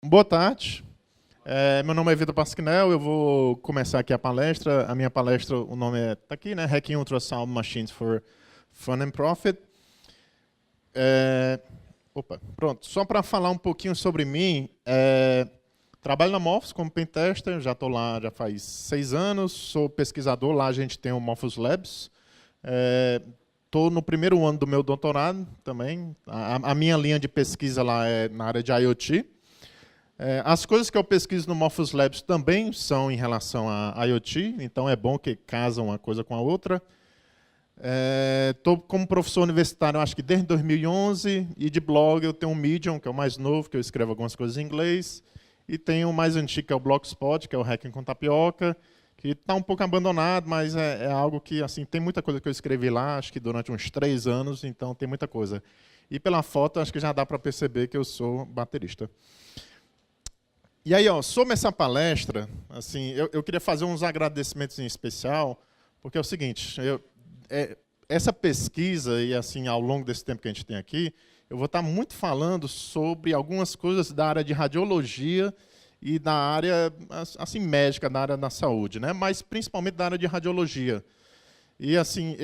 Boa tarde. Meu nome é Vitor Pasquinel, eu vou começar aqui a palestra. A minha palestra, o nome tá aqui, né? Hacking Ultrasound Machines for Fun and Profit. Pronto. Só para falar um pouquinho sobre mim, trabalho na Morphos como pentester, já estou lá já faz 6 anos, sou pesquisador, lá a gente tem o Morphos Labs. Estou no primeiro ano do meu doutorado também. A minha linha de pesquisa lá é na área de IoT. As coisas que eu pesquiso no Morphos Labs também são em relação a IoT, então é bom que casam uma coisa com a outra. Estou como professor universitário, acho que desde 2011, e de blog eu tenho um Medium, que é o mais novo, que eu escrevo algumas coisas em inglês, e tenho o mais antigo, que é o Blogspot, que é o Hacking com Tapioca, que está um pouco abandonado, mas é algo que assim tem muita coisa que eu escrevi lá, acho que durante uns 3 anos, então tem muita coisa. E pela foto, acho que já dá para perceber que eu sou baterista. E aí, sobre essa palestra, assim, eu queria fazer uns agradecimentos em especial, porque é o seguinte, essa pesquisa, e assim, ao longo desse tempo que a gente tem aqui, eu vou estar muito falando sobre algumas coisas da área de radiologia e da área assim, médica, da área da saúde, né? Mas principalmente da área de radiologia. E assim,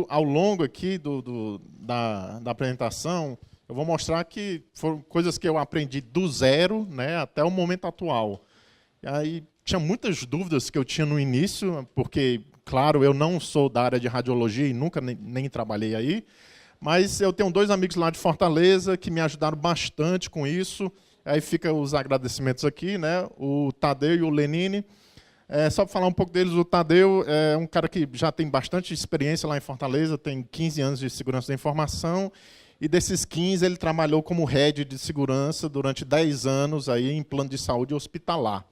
ao longo aqui da apresentação, eu vou mostrar que foram coisas que eu aprendi do zero, né, até o momento atual. E aí tinha muitas dúvidas que eu tinha no início, porque, claro, eu não sou da área de radiologia e nunca nem trabalhei aí, mas eu tenho 2 amigos lá de Fortaleza que me ajudaram bastante com isso. Aí fica os agradecimentos aqui, né, o Tadeu e o Lenine. Só para falar um pouco deles, o Tadeu é um cara que já tem bastante experiência lá em Fortaleza, tem 15 anos de segurança da informação, e desses 15 ele trabalhou como head de segurança durante 10 anos aí em plano de saúde hospitalar.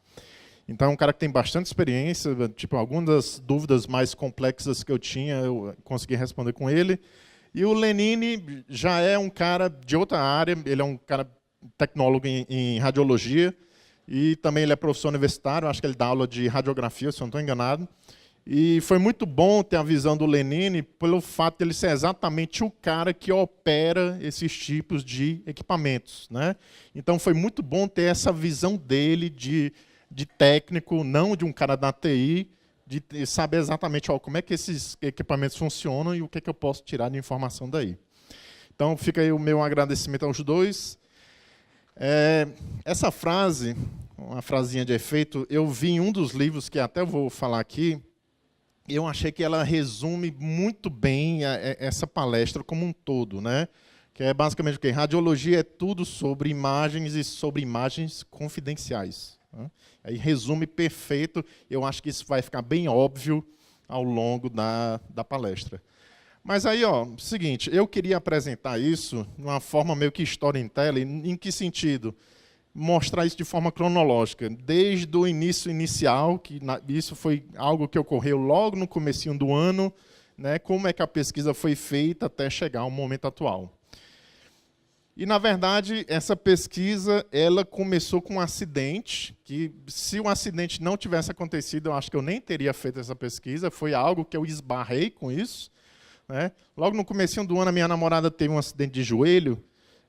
Então é um cara que tem bastante experiência, tipo, algumas das dúvidas mais complexas que eu tinha, eu consegui responder com ele. E o Lenine já é um cara de outra área, ele é um cara tecnólogo em radiologia, e também ele é professor universitário, acho que ele dá aula de radiografia, se eu não estou enganado. E foi muito bom ter a visão do Lenine pelo fato de ele ser exatamente o cara que opera esses tipos de equipamentos, né? Então foi muito bom ter essa visão dele de técnico, não de um cara da TI, de saber exatamente como é que esses equipamentos funcionam e o que é que eu posso tirar de informação daí. Então fica aí o meu agradecimento aos dois. Essa frase, uma frasinha de efeito, eu vi em um dos livros que até eu vou falar aqui. Eu achei que ela resume muito bem essa palestra como um todo, né? Que é basicamente o quê? Radiologia é tudo sobre imagens e sobre imagens confidenciais, né? Aí resume perfeito, eu acho que isso vai ficar bem óbvio ao longo da palestra. Mas aí, seguinte, eu queria apresentar isso de uma forma meio que storytelling, em que sentido? Mostrar isso de forma cronológica, desde o início inicial, que isso foi algo que ocorreu logo no comecinho do ano, né, como é que a pesquisa foi feita até chegar ao momento atual. E, na verdade, essa pesquisa ela começou com um acidente, que se o acidente não tivesse acontecido, eu acho que eu nem teria feito essa pesquisa, foi algo que eu esbarrei com isso, né. Logo no comecinho do ano, a minha namorada teve um acidente de joelho,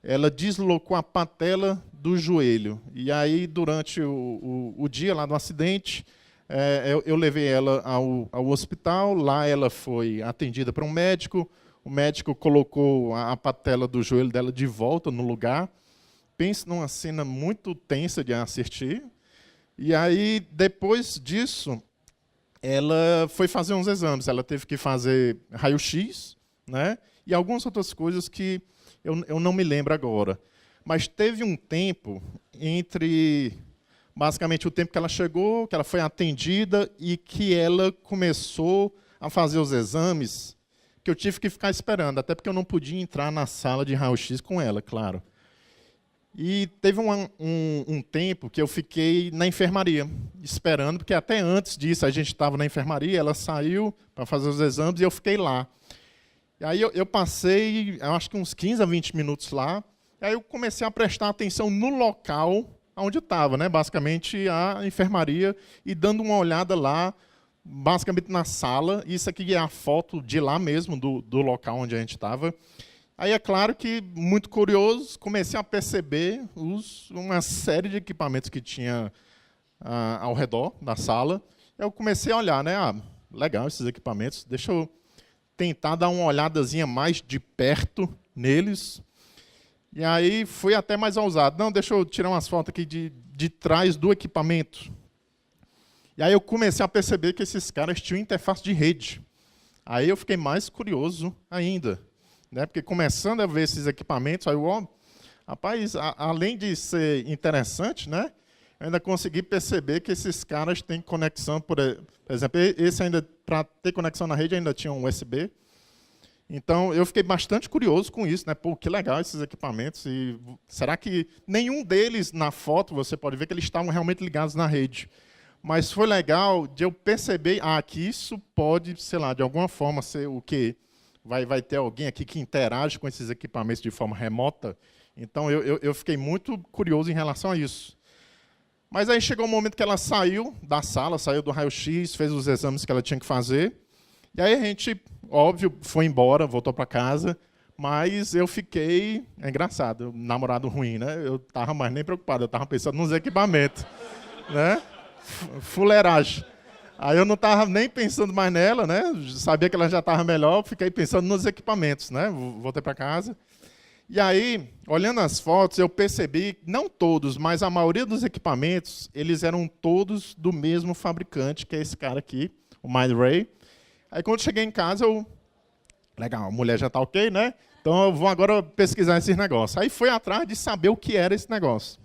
ela deslocou a patela do joelho. E aí, durante o dia lá do acidente, eu levei ela ao hospital. Lá ela foi atendida por um médico. O médico colocou a patela do joelho dela de volta no lugar. Pense numa cena muito tensa de assistir. E aí, depois disso, ela foi fazer uns exames. Ela teve que fazer raio-x, né? E algumas outras coisas que eu não me lembro agora. Mas teve um tempo entre, basicamente, o tempo que ela chegou, que ela foi atendida e que ela começou a fazer os exames, que eu tive que ficar esperando, até porque eu não podia entrar na sala de raio-x com ela, claro. E teve um tempo que eu fiquei na enfermaria, esperando, porque até antes disso a gente estava na enfermaria, ela saiu para fazer os exames e eu fiquei lá. E aí eu passei, eu acho que uns 15 a 20 minutos lá, e aí eu comecei a prestar atenção no local onde eu estava, né? Basicamente a enfermaria, e dando uma olhada lá, basicamente na sala. Isso aqui é a foto de lá mesmo, do local onde a gente estava. Aí é claro que, muito curioso, comecei a perceber uma série de equipamentos que tinha ao redor da sala. Eu comecei a olhar, né? Legal esses equipamentos, deixa eu tentar dar uma olhadazinha mais de perto neles. E aí fui até mais ousado. Não, deixa eu tirar umas fotos aqui de trás do equipamento. E aí eu comecei a perceber que esses caras tinham interface de rede. Aí eu fiquei mais curioso ainda, né? Porque começando a ver esses equipamentos, aí rapaz, além de ser interessante, né? Eu ainda consegui perceber que esses caras têm conexão, por exemplo, esse ainda, para ter conexão na rede, ainda tinha um USB. Então, eu fiquei bastante curioso com isso, né? Pô, que legal esses equipamentos. E será que nenhum deles, na foto, você pode ver que eles estavam realmente ligados na rede. Mas foi legal de eu perceber que isso pode, sei lá, de alguma forma ser o quê? Vai ter alguém aqui que interage com esses equipamentos de forma remota. Então, eu fiquei muito curioso em relação a isso. Mas aí chegou um momento que ela saiu da sala, saiu do raio-x, fez os exames que ela tinha que fazer. E aí a gente, óbvio, foi embora, voltou para casa. Mas eu fiquei... É engraçado, namorado ruim, né? Eu estava mais nem preocupado, eu estava pensando nos equipamentos. Né? Fuleiragem. Aí eu não estava nem pensando mais nela, né? Sabia que ela já estava melhor, fiquei pensando nos equipamentos, né? Voltei para casa. E aí, olhando as fotos, eu percebi, não todos, mas a maioria dos equipamentos, eles eram todos do mesmo fabricante, que é esse cara aqui, o Mindray. Aí quando cheguei em casa, legal, a mulher já está ok, né? Então eu vou agora pesquisar esses negócios. Aí fui atrás de saber o que era esse negócio.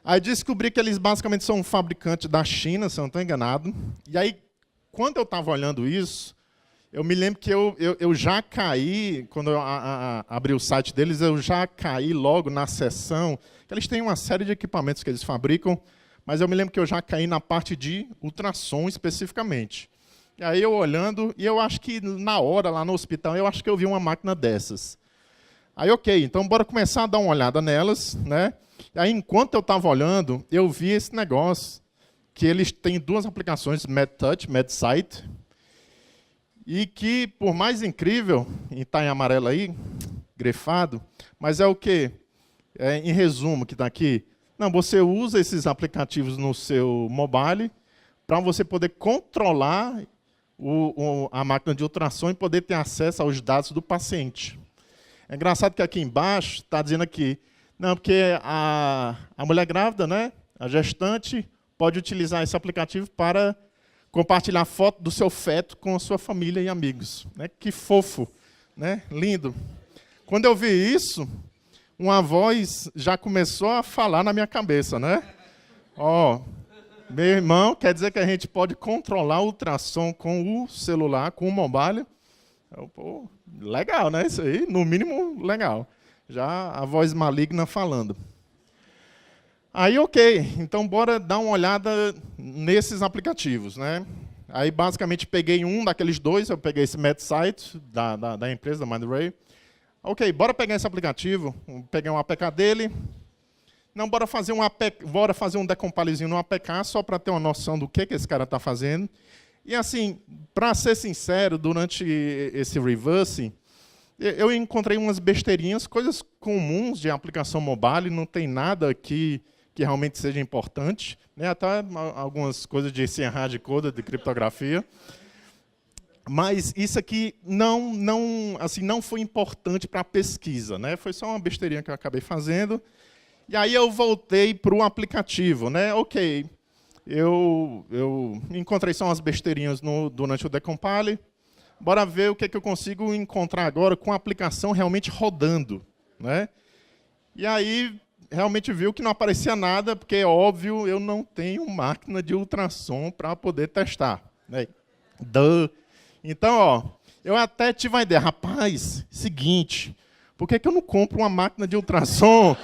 Aí descobri que eles basicamente são um fabricante da China, se eu não estou enganado. E aí, quando eu estava olhando isso, eu me lembro que eu já caí, quando eu abri o site deles, eu já caí logo na seção, que eles têm uma série de equipamentos que eles fabricam, mas eu me lembro que eu já caí na parte de ultrassom especificamente. E aí eu olhando, e eu acho que na hora, lá no hospital, eu acho que eu vi uma máquina dessas. Aí, ok, então bora começar a dar uma olhada nelas, né? Aí, enquanto eu estava olhando, eu vi esse negócio, que eles têm duas aplicações, MedTouch, MedSight, e que, por mais incrível, está em amarelo aí, grifado, mas é o quê? Em resumo, que está aqui. Não, você usa esses aplicativos no seu mobile para você poder controlar a máquina de ultrassom e poder ter acesso aos dados do paciente. É engraçado que aqui embaixo está dizendo aqui, não, porque a mulher grávida, né, a gestante, pode utilizar esse aplicativo para compartilhar foto do seu feto com a sua família e amigos. Né? Que fofo, né? Lindo. Quando eu vi isso, uma voz já começou a falar na minha cabeça, né? Meu irmão, quer dizer que a gente pode controlar o ultrassom com o celular, com o mobile? Pô, legal, né? Isso aí, no mínimo, legal. Já a voz maligna falando. Aí, ok, então bora dar uma olhada nesses aplicativos, né? Aí, basicamente, peguei um daqueles dois, eu peguei esse MedSight, da empresa, da Mindray. Ok, bora pegar esse aplicativo, peguei um APK dele. Não, bora fazer um decompilezinho no APK, só para ter uma noção do que esse cara está fazendo. E, assim, para ser sincero, durante esse reversing, eu encontrei umas besteirinhas, coisas comuns de aplicação mobile, não tem nada aqui que realmente seja importante, né? Até algumas coisas de hard code, de criptografia. Mas isso aqui não foi importante para a pesquisa, né? Foi só uma besteirinha que eu acabei fazendo. E aí eu voltei para o aplicativo, né? Ok, eu encontrei só umas besteirinhas durante o decompile. Bora ver o que eu consigo encontrar agora com a aplicação realmente rodando, né? E aí realmente viu que não aparecia nada, porque é óbvio, eu não tenho máquina de ultrassom para poder testar, né? Então, eu até tive uma ideia, rapaz, seguinte, por que eu não compro uma máquina de ultrassom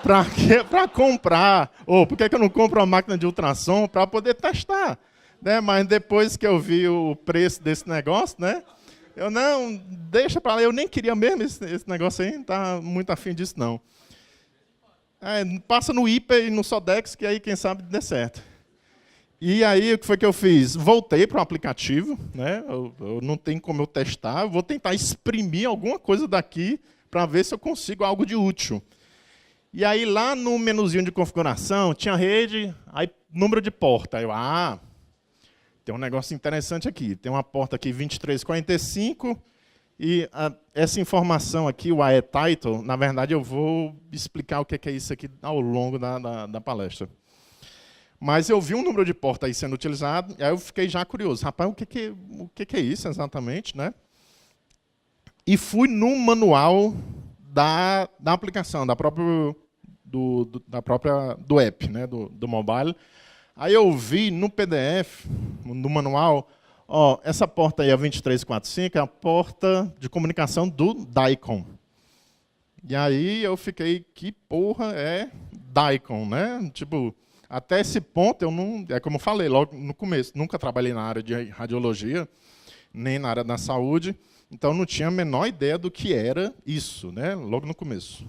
para comprar? Ou por que eu não compro uma máquina de ultrassom para poder testar? Né? Mas depois que eu vi o preço desse negócio, né? Eu não, deixa para lá, eu nem queria mesmo esse negócio aí, não estava muito afim disso, não. Passa no Hyper e no Sodex, que aí, quem sabe, dê certo. E aí, o que foi que eu fiz? Voltei para o aplicativo, né? Eu não tenho como eu testar, eu vou tentar exprimir alguma coisa daqui para ver se eu consigo algo de útil. E aí, lá no menuzinho de configuração, tinha rede, aí número de porta. Aí eu, tem um negócio interessante aqui. Tem uma porta aqui 2345, e essa informação aqui, o AE-Title, na verdade, eu vou explicar o que é isso aqui ao longo da palestra. Mas eu vi um número de porta aí sendo utilizado, e aí eu fiquei já curioso. Rapaz, o que é isso exatamente, né? E fui no manual da aplicação, do app, né, do mobile. Aí eu vi no PDF, no manual, essa porta aí, a 2345, é a porta de comunicação do DICOM. E aí eu fiquei, que porra é DICOM, né? Tipo, até esse ponto, eu não, é como eu falei logo no começo, nunca trabalhei na área de radiologia, nem na área da saúde, então não tinha a menor ideia do que era isso, né? Logo no começo.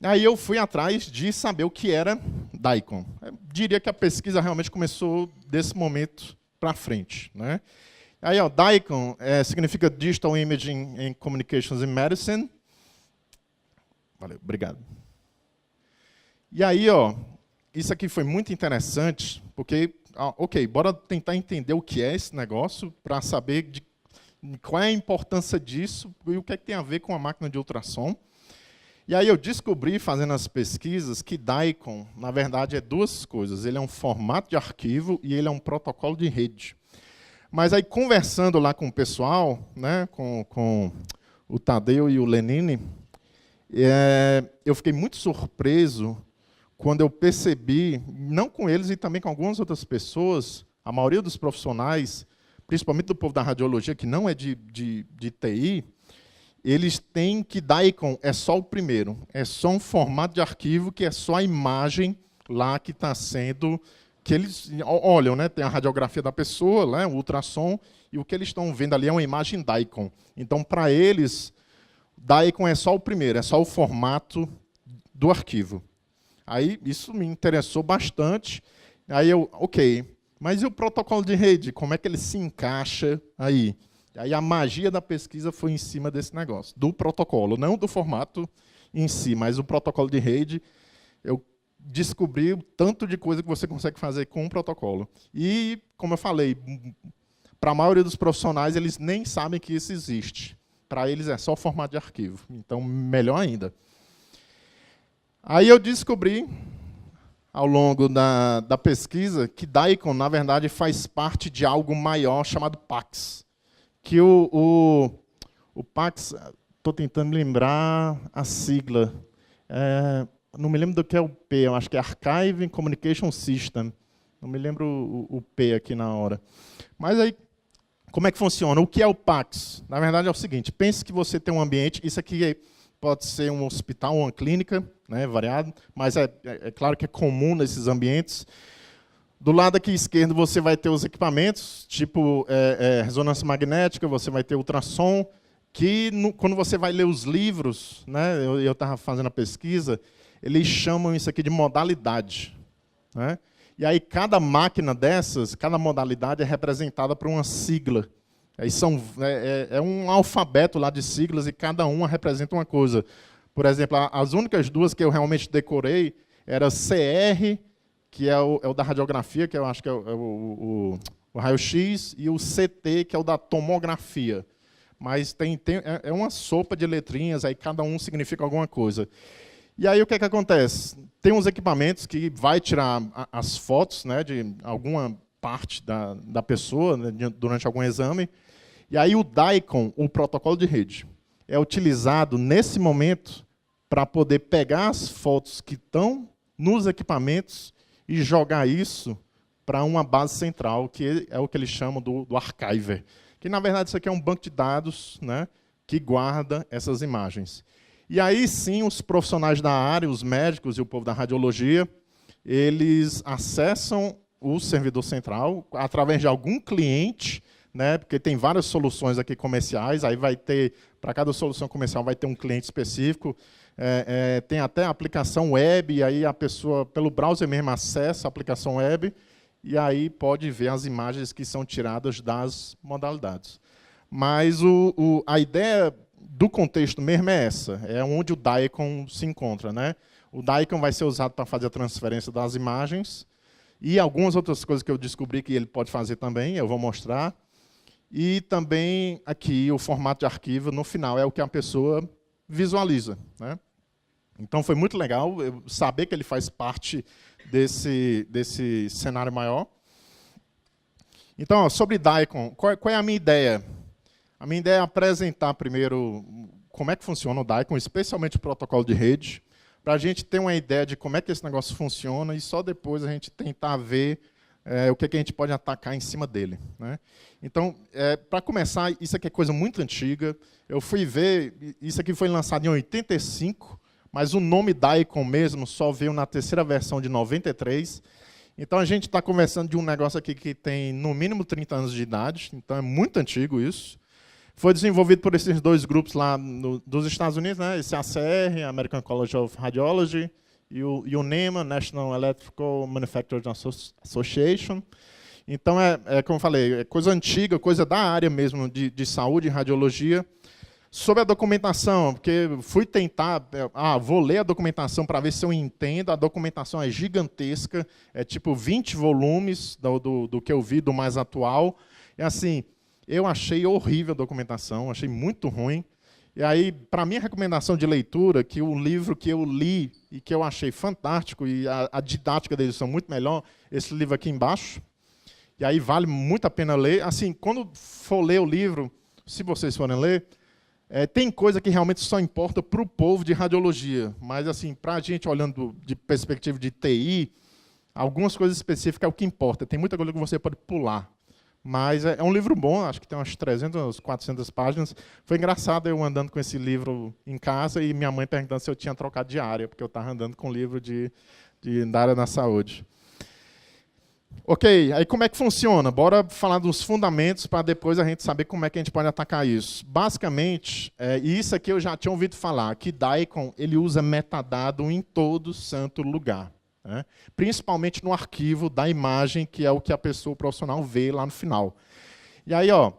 Aí eu fui atrás de saber o que era DICOM. Eu diria que a pesquisa realmente começou desse momento para frente, né? Aí, DICOM significa Digital Imaging and Communications in Medicine. Valeu, obrigado. E aí, isso aqui foi muito interessante, porque, ok, bora tentar entender o que é esse negócio para saber qual é a importância disso e o que é que tem a ver com a máquina de ultrassom. E aí eu descobri, fazendo as pesquisas, que DICOM, na verdade, é duas coisas. Ele é um formato de arquivo e ele é um protocolo de rede. Mas aí, conversando lá com o pessoal, né, com o Tadeu e o Lenine, eu fiquei muito surpreso quando eu percebi, não com eles e também com algumas outras pessoas, a maioria dos profissionais, principalmente do povo da radiologia, que não é de TI, eles têm que DICOM é só o primeiro, é só um formato de arquivo que é só a imagem lá que está sendo, que eles olham, né, tem a radiografia da pessoa, né, o ultrassom, e o que eles estão vendo ali é uma imagem DICOM. Então, para eles, DICOM é só o primeiro, é só o formato do arquivo. Aí, isso me interessou bastante. Aí eu, ok, mas e o protocolo de rede? Como é que ele se encaixa aí? Aí a magia da pesquisa foi em cima desse negócio, do protocolo, não do formato em si, mas o protocolo de rede. Eu descobri o tanto de coisa que você consegue fazer com um protocolo. E, como eu falei, para a maioria dos profissionais, eles nem sabem que isso existe. Para eles é só formato de arquivo. Então, melhor ainda. Aí eu descobri, ao longo da pesquisa, que DICOM, na verdade, faz parte de algo maior chamado PACS. Que o PACS, estou tentando lembrar a sigla, não me lembro do que é o P, eu acho que é Archive and Communication System, não me lembro o P aqui na hora. Mas aí, como é que funciona? O que é o PACS? Na verdade é o seguinte, pense que você tem um ambiente, isso aqui pode ser um hospital, uma clínica, né, variado, mas é claro que é comum nesses ambientes. Do lado aqui esquerdo você vai ter os equipamentos, tipo ressonância magnética, você vai ter ultrassom, que quando você vai ler os livros, né, eu estava fazendo a pesquisa, eles chamam isso aqui de modalidade, né? E aí cada máquina dessas, cada modalidade é representada por uma sigla. Aí é um alfabeto lá de siglas e cada uma representa uma coisa. Por exemplo, as únicas duas que eu realmente decorei era CR, que é o da radiografia, que eu acho que é o raio-x, e o CT, que é o da tomografia. Mas é uma sopa de letrinhas, aí cada um significa alguma coisa. E aí o que acontece? Tem uns equipamentos que vai tirar as fotos, né, de alguma parte da pessoa, né, durante algum exame, e aí o DICOM, o protocolo de rede, é utilizado nesse momento para poder pegar as fotos que estão nos equipamentos e jogar isso para uma base central, que é o que eles chamam do archiver. Que, na verdade, isso aqui é um banco de dados, né, que guarda essas imagens. E aí, sim, os profissionais da área, os médicos e o povo da radiologia, eles acessam o servidor central através de algum cliente, né, porque tem várias soluções aqui comerciais, aí vai ter, para cada solução comercial vai ter um cliente específico, tem até a aplicação web, e aí a pessoa, pelo browser mesmo, acessa a aplicação web, e aí pode ver as imagens que são tiradas das modalidades. Mas a ideia do contexto mesmo é essa, é onde o DICOM se encontra, né? O DICOM vai ser usado para fazer a transferência das imagens e algumas outras coisas que eu descobri que ele pode fazer também, eu vou mostrar. E também aqui o formato de arquivo no final é o que a pessoa visualiza, né? Então foi muito legal eu saber que ele faz parte desse cenário maior. Então, ó, sobre DICOM, qual é a minha ideia? A minha ideia é apresentar primeiro como é que funciona o DICOM, especialmente o protocolo de rede, para a gente ter uma ideia de como é que esse negócio funciona e só depois a gente tentar ver o que a gente pode atacar em cima dele, né? Então, para começar, isso aqui é coisa muito antiga. Eu fui ver, isso aqui foi lançado em 85, mas o nome DICOM mesmo só veio na terceira versão de 93. Então, a gente está conversando de um negócio aqui que tem, no mínimo, 30 anos de idade. Então, é muito antigo isso. Foi desenvolvido por esses dois grupos lá dos Estados Unidos, né? Esse ACR, American College of Radiology, e o NEMA, National Electrical Manufacturers Association. Então, como eu falei, é coisa antiga, coisa da área mesmo de saúde e radiologia. Sobre a documentação, porque fui tentar, vou ler a documentação para ver se eu entendo. A documentação é gigantesca, é tipo 20 volumes do que eu vi, do mais atual. E assim, eu achei horrível a documentação, achei muito ruim. E aí, para minha recomendação de leitura, que o livro que eu li e que eu achei fantástico, e a didática deles são muito melhor, esse livro aqui embaixo. E aí vale muito a pena ler. Assim, quando for ler o livro, se vocês forem ler, tem coisa que realmente só importa para o povo de radiologia. Mas, assim, para a gente, olhando de perspectiva de TI, algumas coisas específicas é o que importa. Tem muita coisa que você pode pular. Mas é um livro bom, acho que tem umas 300, 400 páginas. Foi engraçado eu andando com esse livro em casa e minha mãe perguntando se eu tinha trocado de área, porque eu estava andando com livro da área da saúde. Ok, aí como é que funciona? Bora falar dos fundamentos para depois a gente saber como é que a gente pode atacar isso. Basicamente, e isso aqui eu já tinha ouvido falar, que DICOM ele usa metadado em todo santo lugar, né? Principalmente no arquivo da imagem, que é o que a pessoa profissional vê lá no final. E aí, ó,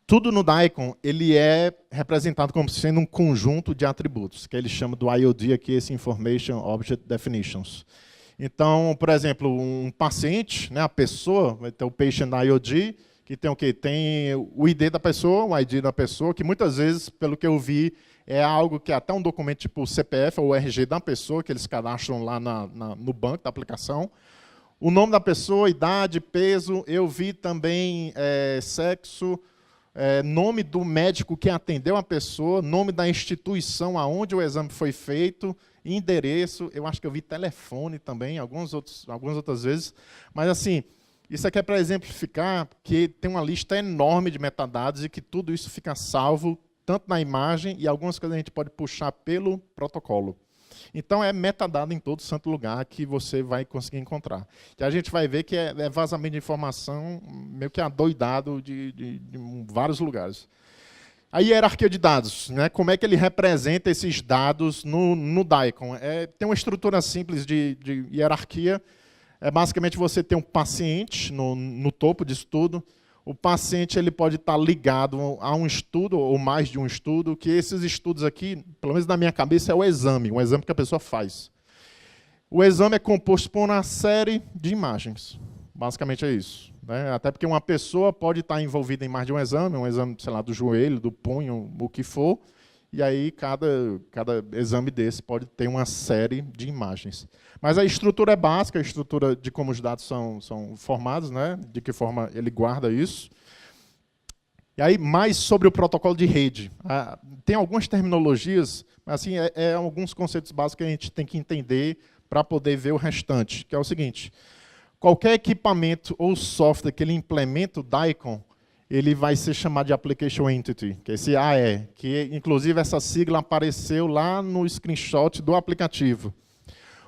tudo no DICOM ele é representado como sendo um conjunto de atributos, que ele chama do IOD aqui, esse Information Object Definitions. Então, por exemplo, um paciente, né, a pessoa, vai ter o Patient IOD, que tem o quê? Tem o ID da pessoa, o ID da pessoa, que muitas vezes, pelo que eu vi, é algo que é até um documento tipo o CPF ou o RG da pessoa, que eles cadastram lá no banco da aplicação. O nome da pessoa, idade, peso, eu vi também sexo, nome do médico que atendeu a pessoa, nome da instituição aonde o exame foi feito, endereço, eu acho que eu vi telefone também, algumas outras vezes. Mas, assim, isso aqui é para exemplificar que tem uma lista enorme de metadados e que tudo isso fica salvo, tanto na imagem e algumas coisas a gente pode puxar pelo protocolo. Então, é metadado em todo santo lugar que você vai conseguir encontrar. E a gente vai ver que é vazamento de informação meio que adoidado de vários lugares. A hierarquia de dados, né? Como é que ele representa esses dados no DICOM? Tem uma estrutura simples de hierarquia. Basicamente, você tem um paciente no topo disso tudo. O paciente ele pode estar ligado a um estudo, ou mais de um estudo, que esses estudos aqui, pelo menos na minha cabeça, é o exame que a pessoa faz. O exame é composto por uma série de imagens. Basicamente é isso, né? Até porque uma pessoa pode estar envolvida em mais de um exame, sei lá, do joelho, do punho, o que for, e aí cada exame desse pode ter uma série de imagens. Mas a estrutura é básica, a estrutura de como os dados são formados, né? De que forma ele guarda isso. E aí, mais sobre o protocolo de rede. Tem algumas terminologias, mas assim, alguns conceitos básicos que a gente tem que entender para poder ver o restante, que é o seguinte: qualquer equipamento ou software que ele implementa o DICOM, ele vai ser chamado de Application Entity, que é esse AE, que inclusive essa sigla apareceu lá no screenshot do aplicativo.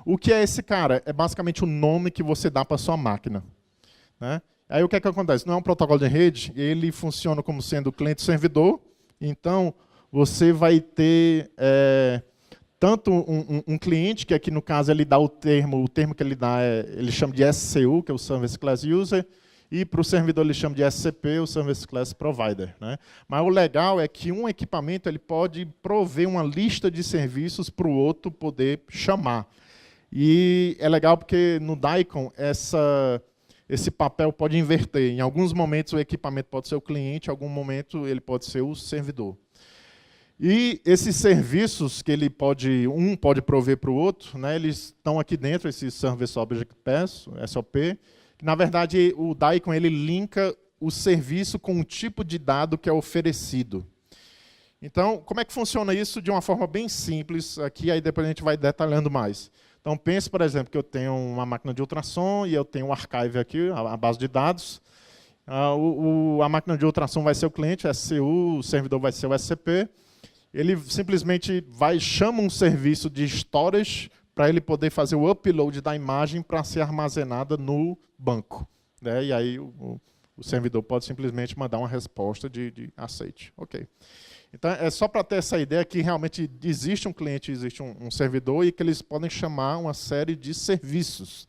O que é esse cara? É basicamente o nome que você dá para a sua máquina, né? Aí o que é que acontece? Não é um protocolo de rede, ele funciona como sendo cliente-servidor, então você vai ter tanto um cliente, que aqui no caso ele dá o termo que ele dá, ele chama de SCU, que é o Service Class User, e para o servidor eles chamam de SCP, o Service Class Provider, né? Mas o legal é que um equipamento ele pode prover uma lista de serviços para o outro poder chamar. E é legal porque no Daikon esse papel pode inverter. Em alguns momentos o equipamento pode ser o cliente, em algum momento ele pode ser o servidor. E esses serviços que um pode prover para o outro, né, eles estão aqui dentro, esse Service Object Path, SOP, que na verdade o Daikon ele linka o serviço com o tipo de dado que é oferecido. Então, como é que funciona isso de uma forma bem simples aqui, aí depois a gente vai detalhando mais. Então, pense, por exemplo, que eu tenho uma máquina de ultrassom e eu tenho um archive aqui, a base de dados. A máquina de ultrassom vai ser o cliente, o SCU, o servidor vai ser o SCP. Ele simplesmente chama um serviço de storage para ele poder fazer o upload da imagem para ser armazenada no banco, né? E aí o servidor pode simplesmente mandar uma resposta de aceite. Ok. Então, é só para ter essa ideia que realmente existe um cliente, existe um servidor e que eles podem chamar uma série de serviços.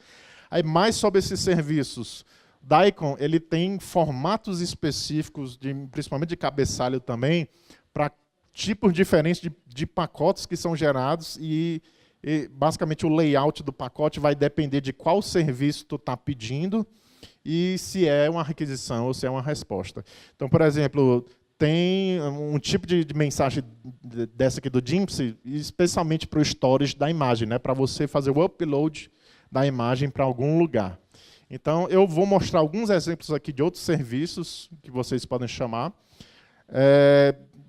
Aí, mais sobre esses serviços, Daikon ele tem formatos específicos, principalmente de cabeçalho também, para tipos diferentes de pacotes que são gerados e basicamente o layout do pacote vai depender de qual serviço tu está pedindo e se é uma requisição ou se é uma resposta. Então, por exemplo, tem um tipo de mensagem dessa aqui do GIMP, especialmente para o storage da imagem, né, para você fazer o upload da imagem para algum lugar. Então, eu vou mostrar alguns exemplos aqui de outros serviços que vocês podem chamar.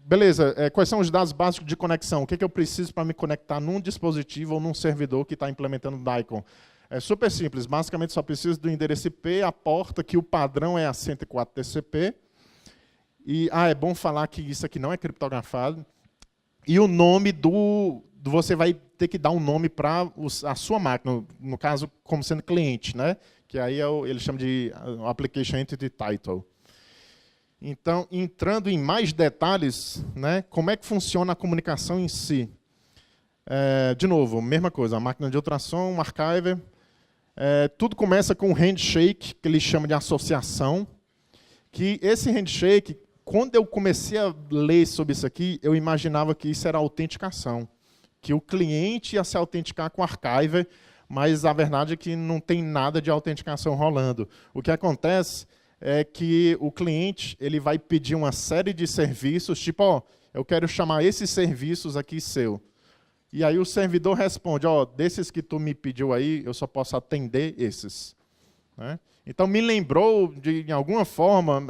Beleza, quais são os dados básicos de conexão? O que eu preciso para me conectar num dispositivo ou num servidor que está implementando o Daikon? É super simples, basicamente só preciso do endereço IP, a porta, que o padrão é a 104 TCP. E é bom falar que isso aqui não é criptografado. E o nome você vai ter que dar um nome para a sua máquina, no caso, como sendo cliente, né? Que aí ele chama de Application Entity Title. Então, entrando em mais detalhes, né, como é que funciona a comunicação em si? De novo, mesma coisa, a máquina de ultrassom, um archiver. Tudo começa com um handshake, que ele chama de associação. Que esse handshake, quando eu comecei a ler sobre isso aqui, eu imaginava que isso era autenticação. Que o cliente ia se autenticar com o archiver, mas a verdade é que não tem nada de autenticação rolando. O que acontece é que o cliente ele vai pedir uma série de serviços, tipo, eu quero chamar esses serviços aqui seu. E aí o servidor responde, desses que tu me pediu aí, eu só posso atender esses. Né? Então, me lembrou, de alguma forma,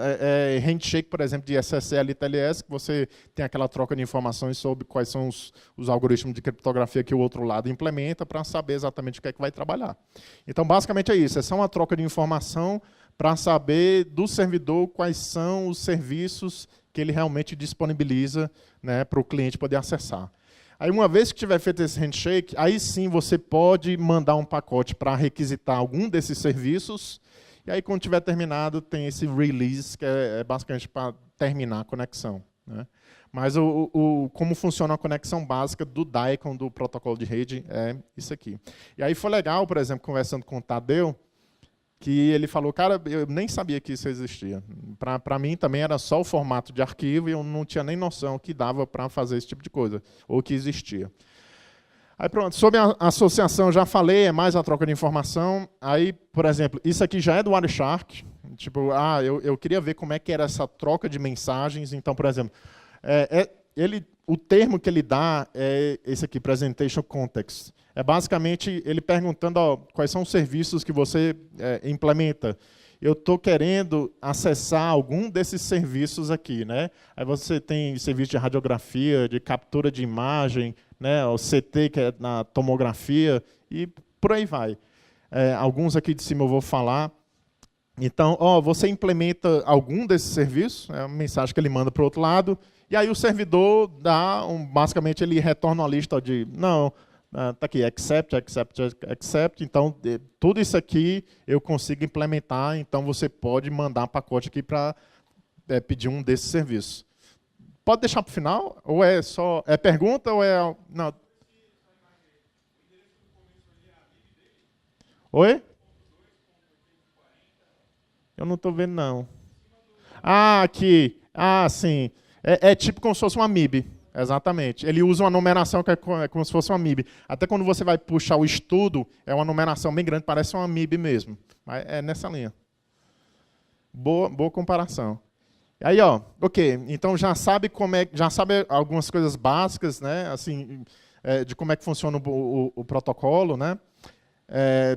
handshake, por exemplo, de SSL e TLS, que você tem aquela troca de informações sobre quais são os algoritmos de criptografia que o outro lado implementa para saber exatamente o que é que vai trabalhar. Então, basicamente é isso, é só uma troca de informação para saber do servidor quais são os serviços que ele realmente disponibiliza, né, para o cliente poder acessar. Aí, uma vez que tiver feito esse handshake, aí sim você pode mandar um pacote para requisitar algum desses serviços, e aí, quando tiver terminado, tem esse release, que é basicamente para terminar a conexão. Né? Mas como funciona a conexão básica do Daikon, do protocolo de rede, é isso aqui. E aí foi legal, por exemplo, conversando com o Tadeu, que ele falou, cara, eu nem sabia que isso existia. Para mim também era só o formato de arquivo e eu não tinha nem noção que dava para fazer esse tipo de coisa, ou que existia. Aí pronto, sobre a associação, já falei, é mais a troca de informação. Aí, por exemplo, isso aqui já é do Wireshark. Tipo, eu queria ver como é que era essa troca de mensagens. Então, por exemplo, o termo que ele dá é esse aqui, Presentation Context. É basicamente ele perguntando quais são os serviços que você implementa. Eu estou querendo acessar algum desses serviços aqui. Né? Aí você tem serviço de radiografia, de captura de imagem, né? O CT, que é na tomografia, e por aí vai. Alguns aqui de cima eu vou falar. Então, você implementa algum desses serviços, é uma mensagem que ele manda para o outro lado, e aí o servidor basicamente ele retorna uma lista de, não, está aqui, accept, accept, accept, então tudo isso aqui eu consigo implementar, então você pode mandar um pacote aqui para pedir um desses serviços. Pode deixar para o final? Ou é só pergunta ou é... Não. Oi? Eu não estou vendo, não. Ah, aqui. Ah, sim. É tipo como se fosse uma MIB. Exatamente. Ele usa uma numeração que é como se fosse uma MIB. Até quando você vai puxar o estudo, é uma numeração bem grande, parece uma MIB mesmo. Mas é nessa linha. Boa comparação. Aí, ó, ok. Então já sabe já sabe algumas coisas básicas, né? Assim, de como é que funciona o protocolo, né?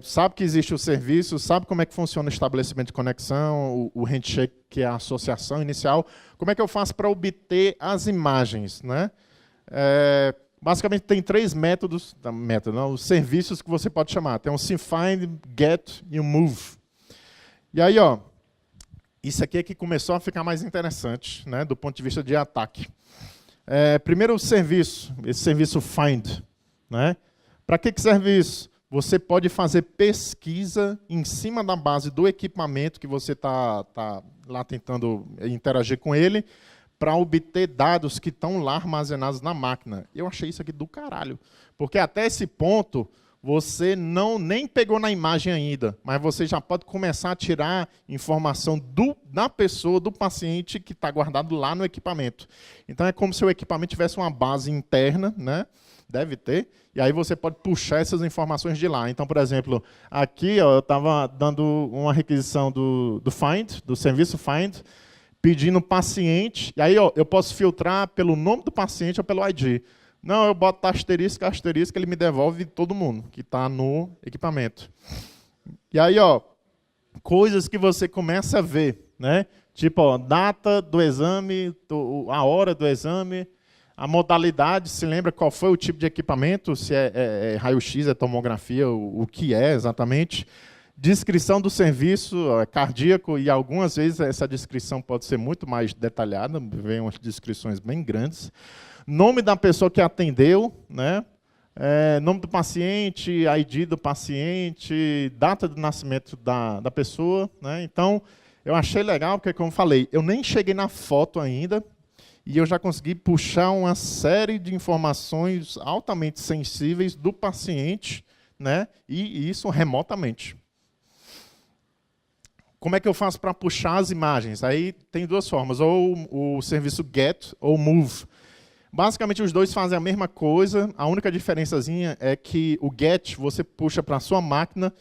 Sabe que existe o serviço, sabe como é que funciona o estabelecimento de conexão, o handshake, que é a associação inicial. Como é que eu faço para obter as imagens, né? Basicamente tem 3 métodos, os serviços que você pode chamar. Tem o SymFind, Get e o Move. E aí, ó, isso aqui é que começou a ficar mais interessante, né, do ponto de vista de ataque. Primeiro o serviço, esse serviço Find, né? Para que serve isso? Você pode fazer pesquisa em cima da base do equipamento que você está lá tentando interagir com ele, para obter dados que estão lá armazenados na máquina. Eu achei isso aqui do caralho. Porque até esse ponto, você nem pegou na imagem ainda, mas você já pode começar a tirar informação da pessoa, do paciente, que está guardado lá no equipamento. Então é como se o equipamento tivesse uma base interna, né? Deve ter, e aí você pode puxar essas informações de lá. Então, por exemplo, aqui ó, eu estava dando uma requisição do Find, do serviço Find, pedindo paciente, e aí ó, eu posso filtrar pelo nome do paciente ou pelo ID. Não, eu boto asterisco, ele me devolve todo mundo que está no equipamento. E aí, ó, coisas que você começa a ver, né? Tipo, ó, data do exame, a hora do exame, a modalidade, se lembra qual foi o tipo de equipamento, se é raio-x, é tomografia, o que é exatamente. Descrição do serviço cardíaco, e algumas vezes essa descrição pode ser muito mais detalhada, vem umas descrições bem grandes. Nome da pessoa que atendeu, né? Nome do paciente, ID do paciente, data de nascimento da pessoa, né? Então, eu achei legal, porque, como falei, eu nem cheguei na foto ainda, e eu já consegui puxar uma série de informações altamente sensíveis do paciente, né? E isso remotamente. Como é que eu faço para puxar as imagens? Aí tem 2 formas, ou o serviço Get ou Move. Basicamente, os dois fazem a mesma coisa, a única diferençazinha é que o Get você puxa para a sua máquina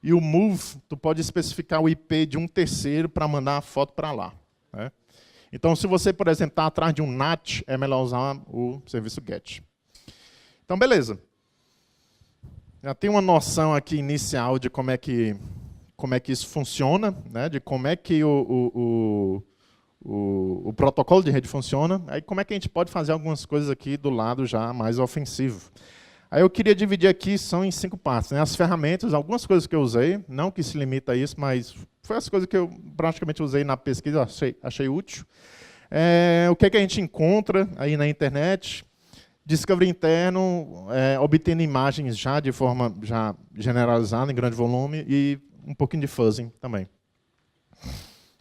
e o Move, tu pode especificar o IP de um terceiro para mandar a foto para lá, né? Então, se você, por exemplo, está atrás de um NAT, é melhor usar o serviço Get. Então, beleza. Já tem uma noção aqui inicial de como é que isso funciona, né? De como é que o protocolo de rede funciona. Aí, como é que a gente pode fazer algumas coisas aqui do lado já mais ofensivo. Aí eu queria dividir aqui, são em 5 partes, né? As ferramentas, algumas coisas que eu usei, não que se limita a isso, mas foi as coisas que eu praticamente usei na pesquisa, achei útil. O que a gente encontra aí na internet? Discovery interno, obtendo imagens já de forma generalizada, em grande volume, e um pouquinho de fuzzing também.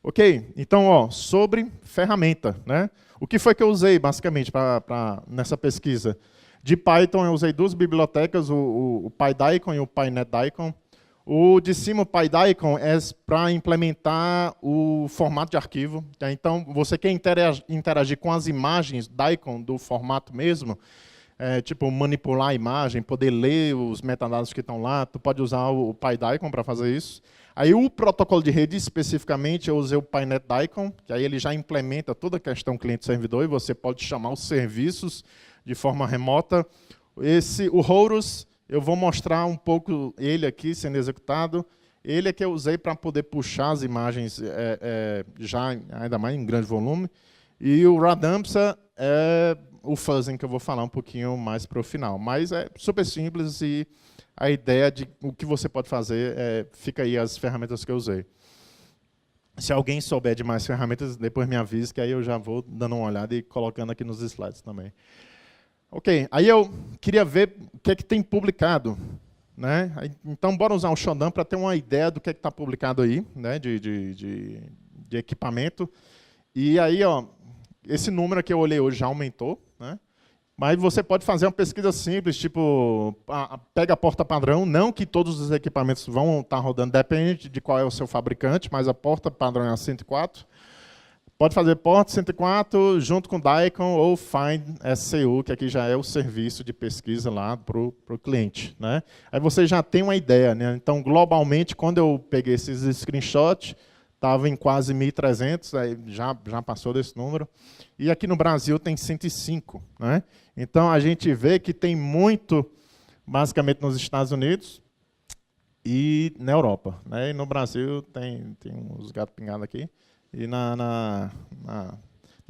Ok, então, ó, sobre ferramenta, né? O que foi que eu usei, basicamente, nessa pesquisa? De Python, eu usei 2 bibliotecas, o PyDaicon e o PyNetDaicon. O de cima, o PyDaicon, é para implementar o formato de arquivo. Tá? Então, você quer interagir com as imagens Daicon do formato mesmo, tipo manipular a imagem, poder ler os metadados que estão lá, tu pode usar o PyDaicon para fazer isso. Aí o protocolo de rede, especificamente, eu usei o PyNetDaicon, que aí ele já implementa toda a questão cliente-servidor e você pode chamar os serviços de forma remota. O Horus, eu vou mostrar um pouco ele aqui sendo executado. Ele é que eu usei para poder puxar as imagens já ainda mais em grande volume. E o Radamsa é o fuzzing que eu vou falar um pouquinho mais para o final. Mas é super simples e a ideia de o que você pode fazer, fica aí as ferramentas que eu usei. Se alguém souber de mais ferramentas, depois me avise, que aí eu já vou dando uma olhada e colocando aqui nos slides também. Ok, aí eu queria ver o que é que tem publicado, né? Então, bora usar o Shodan para ter uma ideia do que é que está publicado aí, né? de equipamento. E aí, ó, esse número que eu olhei hoje já aumentou, né? Mas você pode fazer uma pesquisa simples, tipo, pega a porta padrão, não que todos os equipamentos vão estar rodando, depende de qual é o seu fabricante, mas a porta padrão é a 104. Pode fazer porta 104 junto com Daikon ou Find SCU, que aqui já é o serviço de pesquisa lá para o cliente, né? Aí você já tem uma ideia, né? Então, globalmente, quando eu peguei esses screenshots, estava em quase 1.300, aí já passou desse número. E aqui no Brasil tem 105, né? Então, a gente vê que tem muito, basicamente, nos Estados Unidos e na Europa, né? E no Brasil tem uns gatos pingados aqui. E no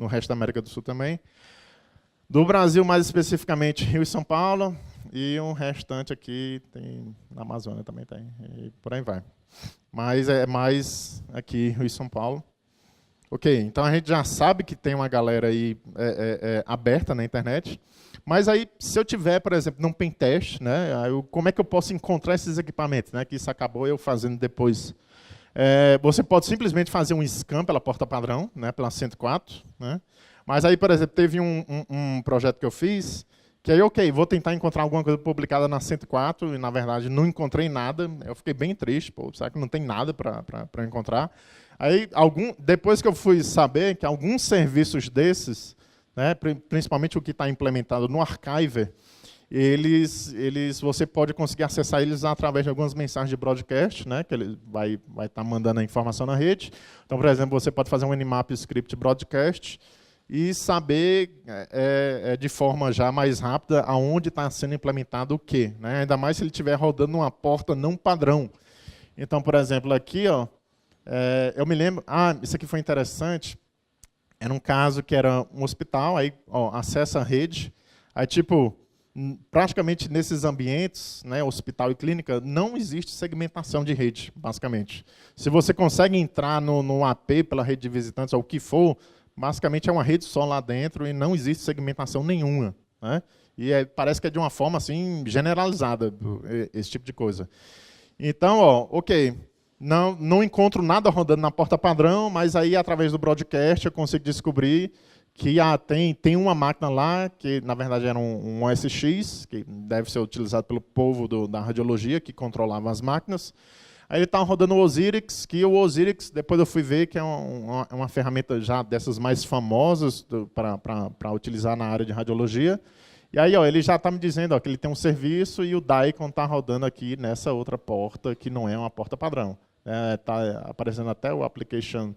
resto da América do Sul também. Do Brasil, mais especificamente, Rio e São Paulo. E um restante aqui, tem na Amazônia também tem. E por aí vai. Mas é mais aqui, Rio e São Paulo. Ok, então a gente já sabe que tem uma galera aí aberta na internet. Mas aí, se eu tiver, por exemplo, num pentest, né, como é que eu posso encontrar esses equipamentos? Né, que isso acabou eu fazendo depois. Você pode simplesmente fazer um scan pela porta padrão, né, pela 104. Né? Mas aí, por exemplo, teve um projeto que eu fiz, que aí, ok, vou tentar encontrar alguma coisa publicada na 104, e na verdade não encontrei nada. Eu fiquei bem triste, pô, será que não tem nada para encontrar? Aí, depois que eu fui saber que alguns serviços desses, né, principalmente o que está implementado no Archiver, você pode conseguir acessar eles através de algumas mensagens de broadcast, né, que ele vai estar mandando a informação na rede. Então, por exemplo, você pode fazer um Nmap script broadcast e saber de forma já mais rápida aonde está sendo implementado o quê. Né? Ainda mais se ele estiver rodando numa porta não padrão. Então, por exemplo, aqui, ó, eu me lembro... isso aqui foi interessante. Era um caso que era um hospital, aí ó, acessa a rede, aí tipo... praticamente nesses ambientes, né, hospital e clínica, não existe segmentação de rede, basicamente. Se você consegue entrar no AP pela rede de visitantes ou o que for, basicamente é uma rede só lá dentro e não existe segmentação nenhuma. Né? E parece que é de uma forma assim, generalizada, esse tipo de coisa. Então, ó, ok, não encontro nada rodando na porta padrão, mas aí, através do broadcast, eu consigo descobrir que tem uma máquina lá, que na verdade era um OSX, que deve ser utilizado pelo povo da radiologia, que controlava as máquinas. Aí ele estava rodando o Osiris, que o Osiris, depois eu fui ver que é uma ferramenta já dessas mais famosas para utilizar na área de radiologia. E aí ó, ele já está me dizendo ó, que ele tem um serviço e o Daikon está rodando aqui nessa outra porta, que não é uma porta padrão. Está aparecendo até o application,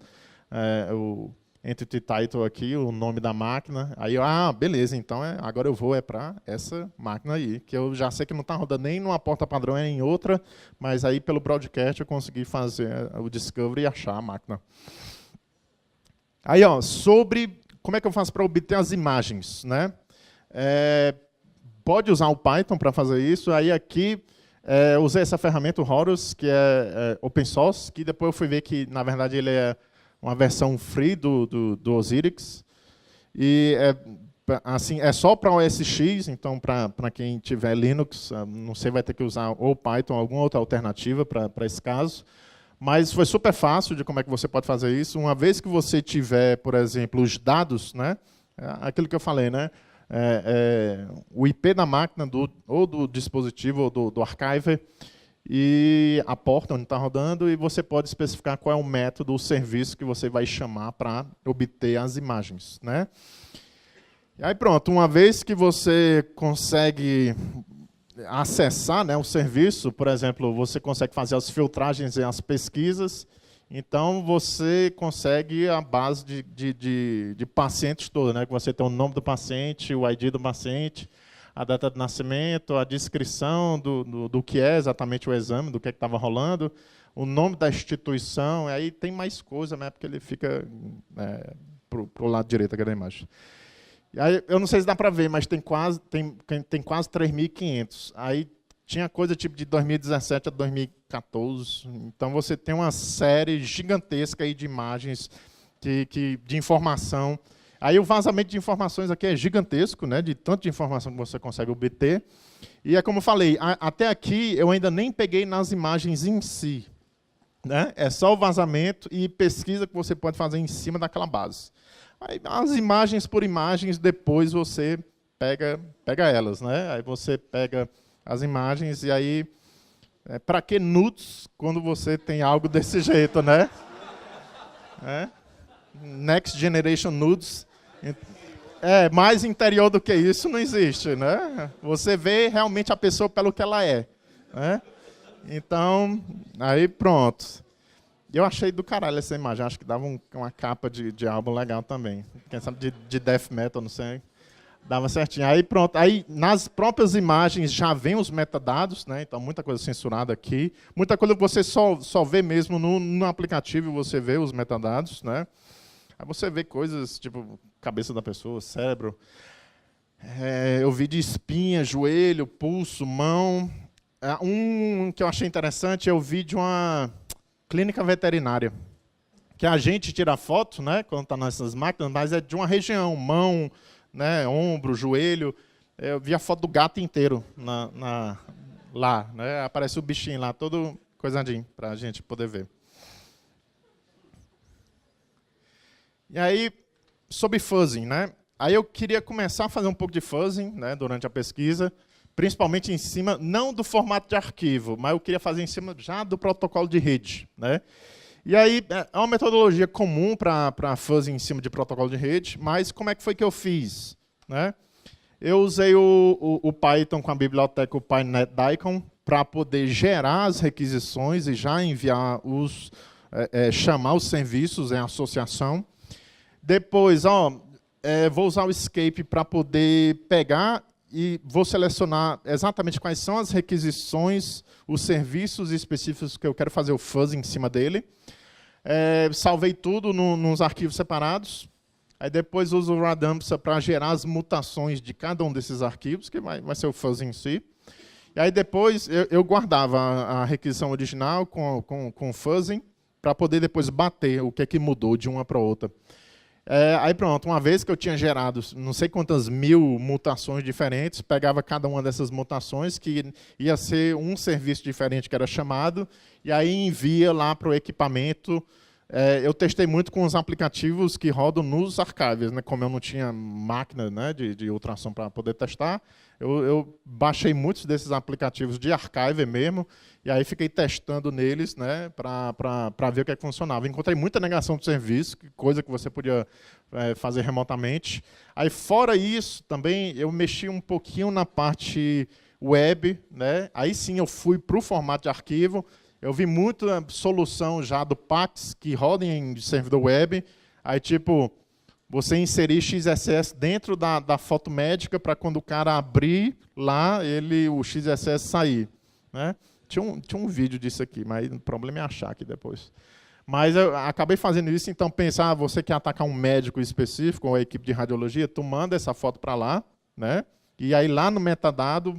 o Entity Title aqui, o nome da máquina. Aí, beleza, então agora eu vou para essa máquina aí, que eu já sei que não está rodando nem numa porta padrão, é em outra, mas aí pelo broadcast eu consegui fazer o discovery e achar a máquina. Aí, ó, sobre como é que eu faço para obter as imagens, né? Pode usar o Python para fazer isso. Aí aqui usei essa ferramenta, o Horus, que é open source, que depois eu fui ver que, na verdade, ele é uma versão free do Osiris. E assim, é só para OS X, então para quem tiver Linux, não sei, vai ter que usar ou Python ou alguma outra alternativa para esse caso. Mas foi super fácil de como é que você pode fazer isso. Uma vez que você tiver, por exemplo, os dados, né, aquilo que eu falei, né, o IP da máquina, ou do dispositivo, ou do archiver, e a porta onde está rodando, e você pode especificar qual é o método, o serviço que você vai chamar para obter as imagens. Né? E aí pronto, uma vez que você consegue acessar, né, o serviço, por exemplo, você consegue fazer as filtragens e as pesquisas, então você consegue a base de pacientes toda, né, que você tem o nome do paciente, o ID do paciente, a data de nascimento, a descrição do que é exatamente o exame, do que estava rolando, o nome da instituição, aí tem mais coisa, né, porque ele fica para o lado direito aqui da imagem. E aí, eu não sei se dá para ver, mas tem quase 3.500. Aí tinha coisa tipo de 2017 a 2014. Então você tem uma série gigantesca aí de imagens, de informação. Aí o vazamento de informações aqui é gigantesco, né, de tanto de informação que você consegue obter. E é como eu falei, até aqui eu ainda nem peguei nas imagens em si. Né? É só o vazamento e pesquisa que você pode fazer em cima daquela base. Aí, as imagens por imagens, depois você pega elas, né? Aí você pega as imagens e aí... para que nudes quando você tem algo desse jeito, né? Next Generation Nudes. Mais interior do que isso não existe, né? Você vê realmente a pessoa pelo que ela é, né? Então, aí pronto. Eu achei do caralho essa imagem. Acho que dava uma capa de álbum legal também. Quem sabe de death metal, não sei. Dava certinho. Aí pronto. Aí nas próprias imagens já vem os metadados, né? Então muita coisa censurada aqui. Muita coisa que você só vê mesmo no aplicativo, você vê os metadados, né? Aí você vê coisas tipo cabeça da pessoa, cérebro. Eu vi de espinha, joelho, pulso, mão. Um que eu achei interessante, eu vi de uma clínica veterinária. Que a gente tira foto, né? Quando está nessas máquinas, mas é de uma região, mão, né, ombro, joelho. Eu vi a foto do gato inteiro lá, né? Aparece o bichinho lá, todo coisadinho, para a gente poder ver. E aí, sobre fuzzing, né? Aí eu queria começar a fazer um pouco de fuzzing, né, durante a pesquisa, principalmente em cima, não do formato de arquivo, mas eu queria fazer em cima já do protocolo de rede, né? E aí, é uma metodologia comum para fuzzing em cima de protocolo de rede, mas como é que foi que eu fiz, né? Eu usei o Python com a biblioteca o PyNetDaemon para poder gerar as requisições e já enviar chamar os serviços em associação. Depois, vou usar o Escape para poder pegar e vou selecionar exatamente quais são as requisições, os serviços específicos que eu quero fazer o fuzz em cima dele. Salvei tudo nos arquivos separados. Aí depois uso o Radamsa para gerar as mutações de cada um desses arquivos, que vai ser o fuzz em si. E aí depois eu guardava a requisição original com fuzzing para poder depois bater o que é que mudou de uma para outra. Aí pronto, uma vez que eu tinha gerado não sei quantas mil mutações diferentes, pegava cada uma dessas mutações, que ia ser um serviço diferente que era chamado, e aí envia lá para o equipamento. Eu testei muito com os aplicativos que rodam nos archives, né? Como eu não tinha máquina, né, de ultrassom para poder testar, eu baixei muitos desses aplicativos de archive mesmo, e aí fiquei testando neles, né, para ver o que é que funcionava. Encontrei muita negação de serviço, coisa que você podia fazer remotamente. Aí, fora isso, também eu mexi um pouquinho na parte web, né? Aí sim eu fui para o formato de arquivo. Eu vi muita solução já do Pax que roda em servidor web. Aí, tipo, você inserir XSS dentro da foto médica para quando o cara abrir lá, o XSS sair, né? Tinha um vídeo disso aqui, mas o problema é achar aqui depois. Mas eu acabei fazendo isso, então pensar, você quer atacar um médico específico ou a equipe de radiologia, tu manda essa foto para lá, né? E aí lá no metadado,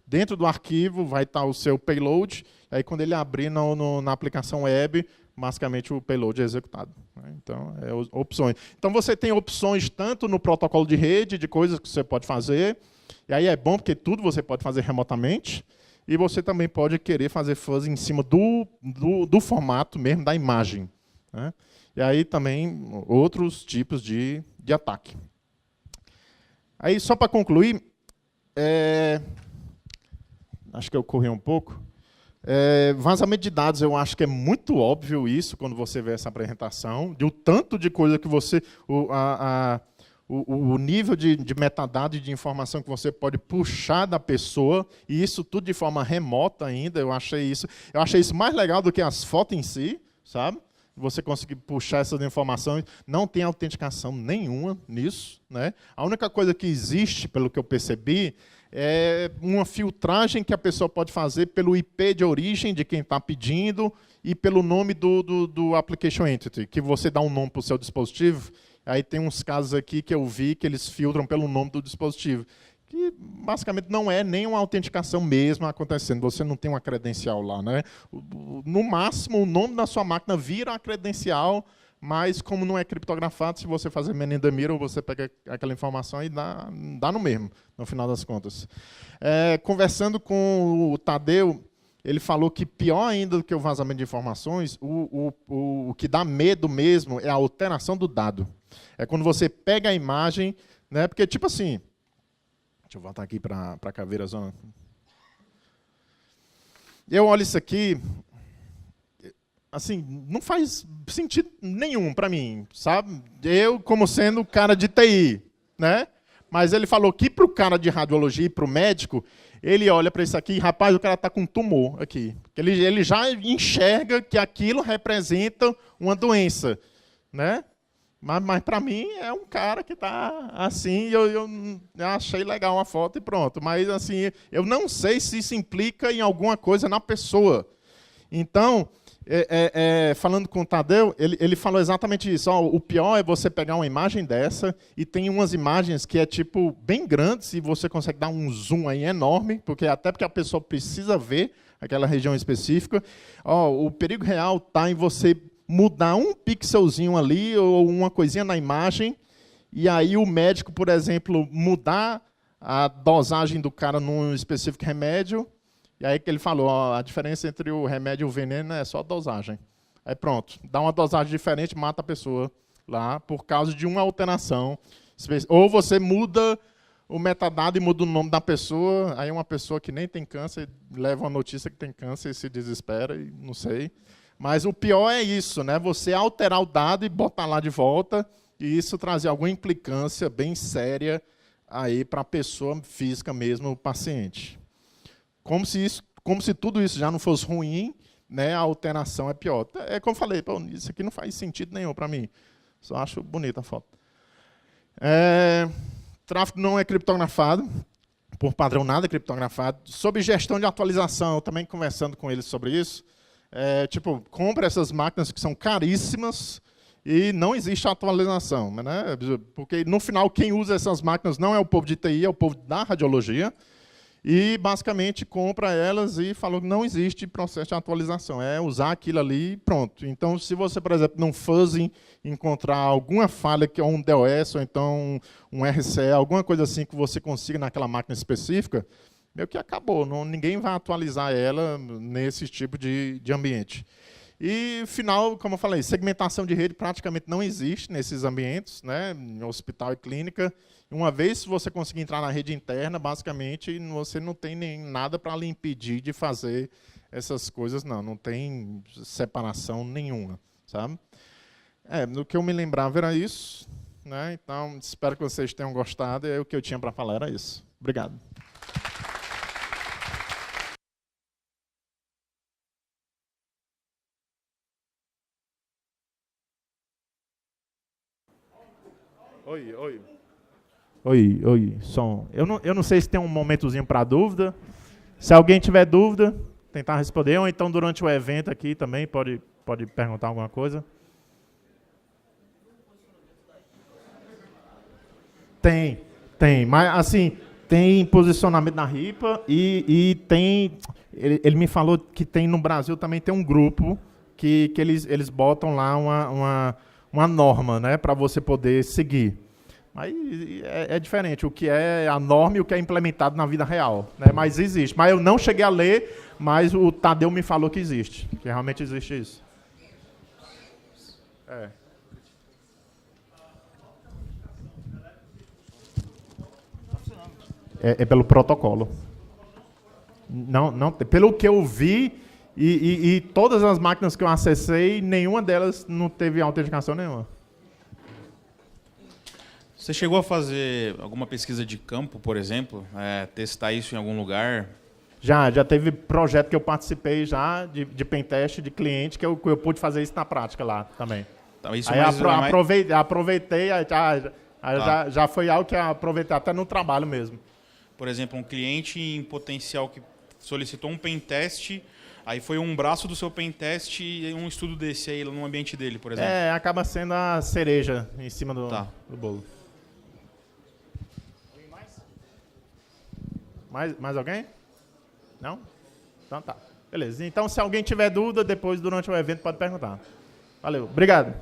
dentro do arquivo, vai estar o seu payload. Aí quando ele abrir na aplicação web, basicamente o payload é executado, né? Então, opções. Então você tem opções tanto no protocolo de rede, de coisas que você pode fazer. E aí é bom porque tudo você pode fazer remotamente. E você também pode querer fazer fuzz em cima do formato mesmo, da imagem, né? E aí também outros tipos de ataque. Aí, só para concluir, acho que eu corri um pouco. Vazamento de dados, eu acho que é muito óbvio isso, quando você vê essa apresentação, de o tanto de coisa que você... O nível de metadado e de informação que você pode puxar da pessoa, e isso tudo de forma remota ainda, eu achei isso mais legal do que as fotos em si, sabe? Você conseguir puxar essas informações, não tem autenticação nenhuma nisso, né? A única coisa que existe, pelo que eu percebi, é uma filtragem que a pessoa pode fazer pelo IP de origem de quem está pedindo e pelo nome do application entity, que você dá um nome para o seu dispositivo. Aí tem uns casos aqui que eu vi que eles filtram pelo nome do dispositivo, que basicamente não é nem uma autenticação mesmo acontecendo. Você não tem uma credencial lá, né? No máximo, o nome da sua máquina vira a credencial, mas como não é criptografado, se você fazer man in the middle, você pega aquela informação e dá no mesmo, no final das contas. Conversando com o Tadeu, ele falou que pior ainda do que o vazamento de informações, o que dá medo mesmo é a alteração do dado. É quando você pega a imagem, né? Porque, tipo assim, Deixa eu voltar aqui para a caveira zona. Eu olho isso aqui, assim, não faz sentido nenhum para mim, sabe? Eu, como sendo cara de TI, né? Mas ele falou que para o cara de radiologia e para o médico, ele olha para isso aqui, rapaz, o cara está com um tumor aqui. Ele já enxerga que aquilo representa uma doença, né? Mas para mim é um cara que está assim, eu achei legal uma foto e pronto. Mas assim, eu não sei se isso implica em alguma coisa na pessoa. Então, falando com o Tadeu, ele falou exatamente isso. Ó, o pior é você pegar uma imagem dessa e tem umas imagens que é tipo bem grandes e você consegue dar um zoom aí enorme, até porque a pessoa precisa ver aquela região específica. Ó, o perigo real está em você mudar um pixelzinho ali ou uma coisinha na imagem e aí o médico, por exemplo, mudar a dosagem do cara num específico remédio. E aí que ele falou, ó, a diferença entre o remédio e o veneno é só a dosagem. Aí pronto, dá uma dosagem diferente, mata a pessoa lá por causa de uma alteração. Ou você muda o metadado e muda o nome da pessoa, aí uma pessoa que nem tem câncer leva uma notícia que tem câncer e se desespera, e não sei. Mas o pior é isso, né? Você alterar o dado e botar lá de volta, e isso trazer alguma implicância bem séria aí para a pessoa física mesmo, o paciente. Como se tudo isso já não fosse ruim, né? A alteração é pior. É como eu falei, pô, isso aqui não faz sentido nenhum para mim. Só acho bonita a foto. Tráfego não é criptografado, por padrão nada é criptografado. Sobre gestão de atualização, eu também conversando com eles sobre isso. Compra essas máquinas que são caríssimas e não existe atualização, né? Porque, no final, quem usa essas máquinas não é o povo de TI, é o povo da radiologia. E, basicamente, compra elas e falou que não existe processo de atualização. É usar aquilo ali e pronto. Então, se você, por exemplo, num fuzzing encontrar alguma falha, que é um DOS ou então um RCE, alguma coisa assim que você consiga naquela máquina específica, meio que acabou. Ninguém vai atualizar ela nesse tipo de ambiente. E, final, como eu falei, segmentação de rede praticamente não existe nesses ambientes, né, em hospital e clínica. Uma vez que você conseguir entrar na rede interna, basicamente, você não tem nem nada para lhe impedir de fazer essas coisas, não tem separação nenhuma, sabe? No que eu me lembrava era isso, né? Então, espero que vocês tenham gostado, e o que eu tinha para falar era isso. Obrigado. Oi, som. Eu não sei se tem um momentozinho para dúvida. Se alguém tiver dúvida, tentar responder, ou então durante o evento aqui também pode perguntar alguma coisa. Tem, mas assim, tem posicionamento na RIPA e tem. Ele me falou que tem no Brasil também tem um grupo que eles botam lá uma norma, né, para você poder seguir. Mas é diferente o que é a norma e o que é implementado na vida real, né? Mas existe. Mas eu não cheguei a ler, mas o Tadeu me falou que existe, que realmente existe isso. É pelo protocolo. Não, pelo que eu vi, e todas as máquinas que eu acessei, nenhuma delas não teve autenticação nenhuma. Você chegou a fazer alguma pesquisa de campo, por exemplo? Testar isso em algum lugar? Já teve projeto que eu participei já de pentest de cliente que eu pude fazer isso na prática lá também. Então, isso aí aproveitei, já foi algo que eu aproveitei até no trabalho mesmo. Por exemplo, um cliente em potencial que solicitou um pentest, aí foi um braço do seu pentest e um estudo desse aí no ambiente dele, por exemplo. Acaba sendo a cereja em cima do bolo. Mais alguém? Não? Então tá. Beleza. Então, se alguém tiver dúvida, depois, durante o evento, pode perguntar. Valeu. Obrigado.